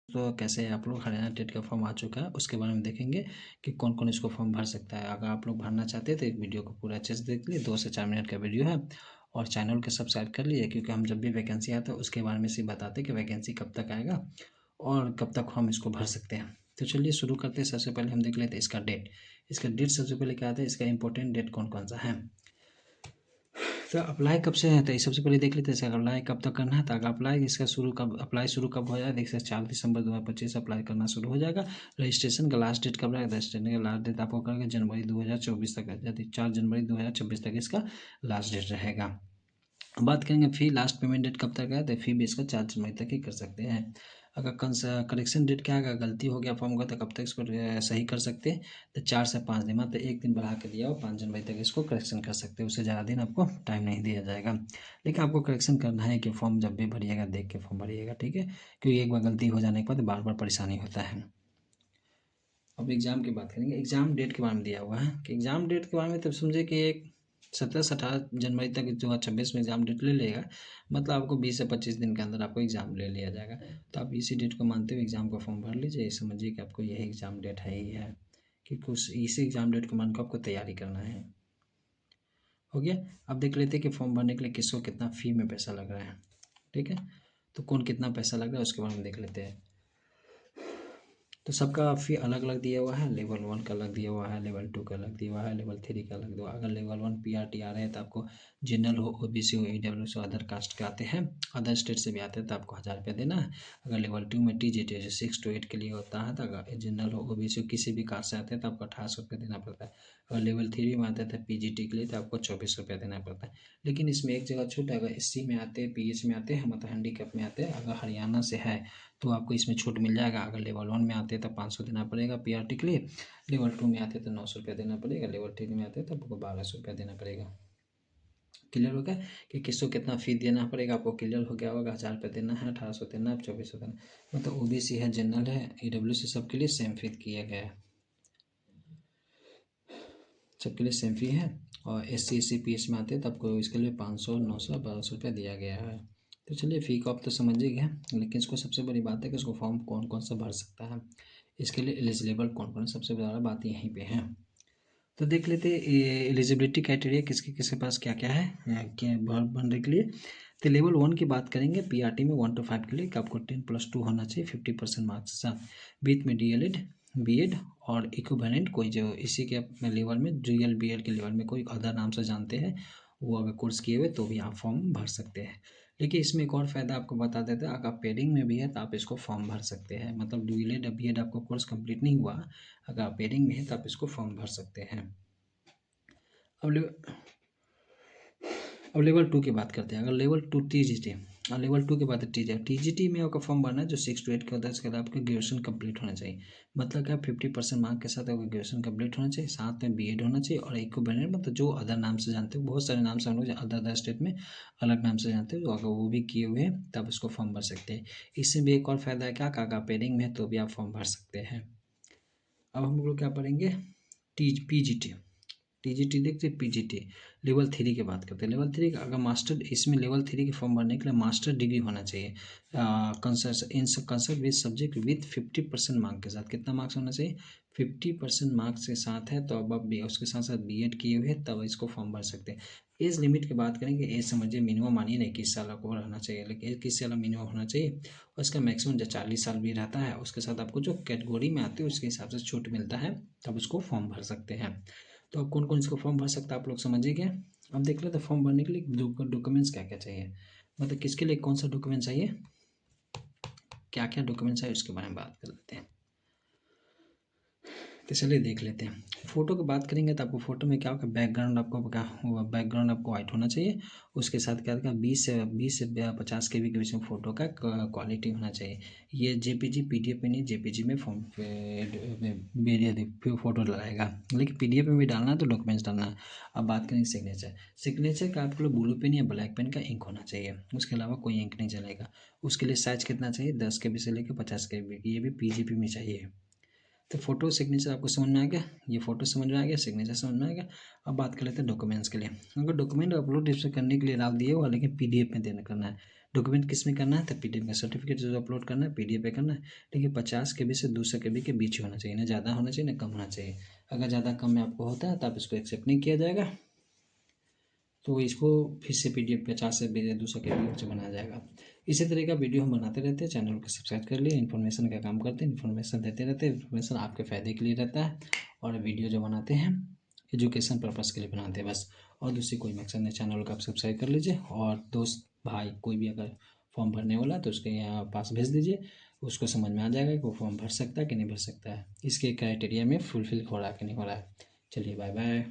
तो कैसे आप लोग हरियाणा टेट का फॉर्म आ चुका है उसके बारे में देखेंगे कि कौन कौन इसको फॉर्म भर सकता है। अगर आप लोग भरना चाहते हैं तो एक वीडियो को पूरा अच्छे से देख लिए, 2 से 4 मिनट का वीडियो है। और चैनल को सब्सक्राइब कर लिए, क्योंकि हम जब भी वैकेंसी आता है उसके बारे में सिर्फ बताते हैं कि वैकेंसी कब तक आएगा और कब तक हम इसको भर सकते हैं। तो चलिए शुरू करते हैं। सबसे पहले हम देख लेते हैं इसका डेट। इसका डेट सबसे पहले क्या आता है, इसका इंपॉर्टेंट डेट कौन कौन सा है। तो अप्लाई कब से है, तो सबसे पहले देख लेते हैं इसका अप्लाई कब तक करना है। तो अगर अप्लाई इसका अप्लाई शुरू कब हो जाए, देख सकते 4 दिसंबर 2025 अप्लाई करना शुरू हो जाएगा। रजिस्ट्रेशन का लास्ट डेट कब रहेगा, रजिस्ट्रेशन का लास्ट डेट आपको करेंगे जनवरी 2024 तक, यदि 4 जनवरी 2026 तक इसका लास्ट डेट रहेगा। बात करेंगे फ़ी, लास्ट पेमेंट डेट कब तक है, तो फ़ी भी इसका 4 जनवरी तक ही कर सकते हैं। अगर करेक्शन डेट क्या है, अगर गलती हो गया फॉर्म का तो कब तक इसको सही कर सकते हैं, तो 4 से 5 दिन, मतलब 1 दिन बढ़ा के दिया हो, 5 जनवरी तक इसको करेक्शन कर सकते हैं। उससे ज़्यादा दिन आपको टाइम नहीं दिया जाएगा। लेकिन आपको करेक्शन करना है कि फॉर्म जब भी भरिएगा देख के फॉर्म भरिएगा, ठीक है, क्योंकि एक बार गलती हो जाने के बाद बार बार परेशानी होता है। अब एग्ज़ाम की बात करेंगे। एग्ज़ाम डेट के बारे में दिया हुआ है कि एग्ज़ाम डेट के बारे में तब समझे कि एक 17 से 18 जनवरी तक 2026 में एग्ज़ाम डेट ले लेगा। मतलब आपको 20 से 25 दिन के अंदर आपको एग्ज़ाम ले लिया जाएगा। तो आप इसी डेट को मानते हुए एग्ज़ाम का फॉर्म भर लीजिए। ये समझिए कि आपको यही एग्ज़ाम डेट है ही है, क्योंकि उस इसी एग्ज़ाम डेट को मान के आपको तैयारी करना है। हो गया। अब देख लेते हैं कि फॉर्म भरने के लिए किसको कितना फ़ी में पैसा लग रहा है, ठीक है। तो कौन कितना पैसा लग रहा है उसके बारे में देख लेते हैं। तो सबका फ़ी अलग अलग दिया हुआ है। लेवल 1 का अलग दिया हुआ है, लेवल 2 का अलग दिया हुआ है, लेवल 3 का अलग दिया हुआ है। अगर लेवल 1 PRT आ रहे हैं तो आपको जनरल हो, OBC हो, EWS हो, अदर कास्ट के आते हैं, अदर स्टेट से भी आते हैं तो आपको 1000 रुपया देना है। अगर लेवल 2 में TGT जैसे 6 to 8 के लिए होता है, तो अगर जनरल हो, OBC हो, किसी भी कास्ट से आते हैं तो आपको 1800 रुपया देना पड़ता है। अगर लेवल 3 में आते हैं PGT के लिए तो आपको 24 रुपया देना पड़ता है। लेकिन इसमें एक जगह छूट है, अगर SC में आते हैं, PH में आते हैं, मतलब हैंडीकैप में आते हैं, अगर हरियाणा से है तो आपको इसमें छूट मिल जाएगा। अगर लेवल 1 में आते हैं तो 500 देना पड़ेगा PRT के लिए, लेवल 2 में आते हैं तो 900 रुपया देना पड़ेगा, लेवल 3 में आते हैं तो आपको 1200 रुपया देना पड़ेगा। क्लियर हो गया कि किसको कितना फ़ी देना पड़ेगा, आपको क्लियर हो गया होगा। 1000 रुपया देना है, 1800 देना है, 2400 देना है। मतलब OBC है, जनरल है, EWS सबके लिए सेम फी किया गया है, सबके लिए सेम फी है। और SC SC PH में आते हैं तो आपको इसके लिए 500 900 1200 रुपया दिया गया है। तो चलिए फ़ी को आप तो समझ ही गए, लेकिन इसको सबसे बड़ी बात है कि इसको फॉर्म कौन कौन सा भर सकता है, इसके लिए एलिजिबल कौन कौन है, सबसे ज़्यादा बात यहीं पे है। तो देख लेते एलिजिबिलिटी क्राइटेरिया किसके किसके पास क्या क्या है क्या भरने के लिए। तो लेवल 1 की बात करेंगे, PRT में 1 to 5 के लिए कि आपको 10+2 होना चाहिए 50% मार्क्स के साथ, विथ में DLED BEd और इक्विवेलेंट कोई जो इसी के अपने लेवल में DL BEd के लेवल में कोई अदर नाम से जानते हैं, वो अगर कोर्स किए हुए तो भी आप फॉर्म भर सकते हैं। लेकिन इसमें एक और फ़ायदा आपको बता देते हैं, अगर आप पेडिंग में भी है तो आप इसको फॉर्म भर सकते हैं। मतलब DLED BEd आपको कोर्स कंप्लीट नहीं हुआ, अगर आप पेडिंग में है तो आप इसको फॉर्म भर सकते हैं। अब लेवल 2 की बात करते हैं। अगर लेवल 2 TGT और लेवल 2 के बाद TGT में आपका फॉर्म भरना है जो 6 to 8 का होता है। इसके बाद आपका ग्रेजुएशन कंप्लीट होना चाहिए, मतलब क्या 50% मार्क के साथ आपका ग्रेजुएशन कंप्लीट होना चाहिए, साथ में BEd होना चाहिए और इक्विवेलेंट, मतलब जो अदर नाम से जानते हो, बहुत सारे नाम से हम लोग अदर अदर स्टेट में अलग नाम से जानते हो, तो अगर वो भी किए हुए हैं तब इसको फॉर्म भर सकते हैं। इससे भी एक और फ़ायदा है क्या, अगर पेडिंग में है तो भी आप फॉर्म भर सकते हैं। अब हम लोग क्या पढ़ेंगे, PGT TGT देखते PGT लेवल 3 की बात करते हैं। लेवल 3 का अगर मास्टर, इसमें लेवल 3 के फॉर्म भरने के लिए मास्टर डिग्री होना चाहिए concert with subject with 50% mark के साथ। कितना मार्क्स होना चाहिए, 50% मार्क्स के साथ है तो अब आप उसके साथ साथ BEd किए हुए तब इसको फॉर्म भर सकते हैं। एज लिमिट की बात करेंगे, एज समझिए मिनिमम मानिए नहीं 21 साल को रहना चाहिए, लेकिन 21 साल मिनिमम होना चाहिए और इसका मैक्सिमम जो 40 साल भी रहता है। उसके साथ आपको जो कैटेगरी में आती है उसके हिसाब से छूट मिलता है, तब उसको फॉर्म भर सकते हैं। तो अब कौन कौन इसको फॉर्म भर सकता है आप लोग समझिए क्या। अब देख लेते हैं फॉर्म भरने के लिए डॉक्यूमेंट्स क्या क्या चाहिए, मतलब किसके लिए कौन सा डॉक्यूमेंट चाहिए, क्या क्या डॉक्यूमेंट्स है उसके बारे में बात कर लेते हैं। तो चलिए देख लेते हैं। फ़ोटो की बात करेंगे तो आपको फ़ोटो में क्या होगा, बैकग्राउंड आपको क्या होगा, बैकग्राउंड आपको वाइट होना चाहिए। उसके साथ क्या होगा, 20 से 50 KB के बीच में फ़ोटो का क्वालिटी होना चाहिए। ये JPG PDF में नहीं, JPG में फॉर्म फ़ोटो लगाएगा, लेकिन PDF में भी डालना है तो डॉक्यूमेंट्स डालना है। अब बात करेंगे सिग्नेचर। सिग्नेचर का आपको ब्लू पेन या ब्लैक पेन का इंक होना चाहिए, उसके अलावा कोई इंक नहीं चलेगा। उसके लिए साइज़ कितना चाहिए, 10 KB से लेकर 50 KB, ये भी PGP में चाहिए। तो फोटो सिग्नेचर आपको समझ में आ गया, ये फोटो समझ में आ गया, सिग्नेचर समझ में आ गया। अब बात कर लेते हैं डॉक्यूमेंट्स के लिए। अगर डॉक्यूमेंट अपलोड इसमें करने के लिए आप दिए हुआ, लेकिन PDF में देना करना है। डॉक्यूमेंट किस में करना है, तो PDF का सर्टिफिकेट जो अपलोड करना है PDF पे करना है। देखिए 50 KB से 200 KB के बीच होना चाहिए, ना ज़्यादा होना चाहिए ना कम होना चाहिए। अगर ज़्यादा कम में आपको होता है तो आप इसको एक्सेप्ट नहीं किया जाएगा, तो इसको फिर से PDF 50 से 200 KB से बनाया जाएगा। इसी तरह का वीडियो हम बनाते रहते हैं, चैनल को सब्सक्राइब कर लिए। इन्फॉर्मेशन का काम करते हैं, इन्फॉर्मेशन देते रहते हैं, इन्फॉर्मेशन आपके फ़ायदे के लिए रहता है। और वीडियो जो बनाते हैं एजुकेशन पर्पज़ के लिए बनाते हैं बस, और दूसरी कोई मकसद नहीं। चैनल को आप सब्सक्राइब कर लीजिए, और दोस्त भाई कोई भी अगर फॉर्म भरने वाला है तो उसके यहाँ पास भेज दीजिए, उसको समझ में आ जाएगा कि वो फॉर्म भर सकता है कि नहीं भर सकता है, इसके क्राइटेरिया में फुलफिल हो रहा है कि नहीं हो रहा है। चलिए बाय बाय।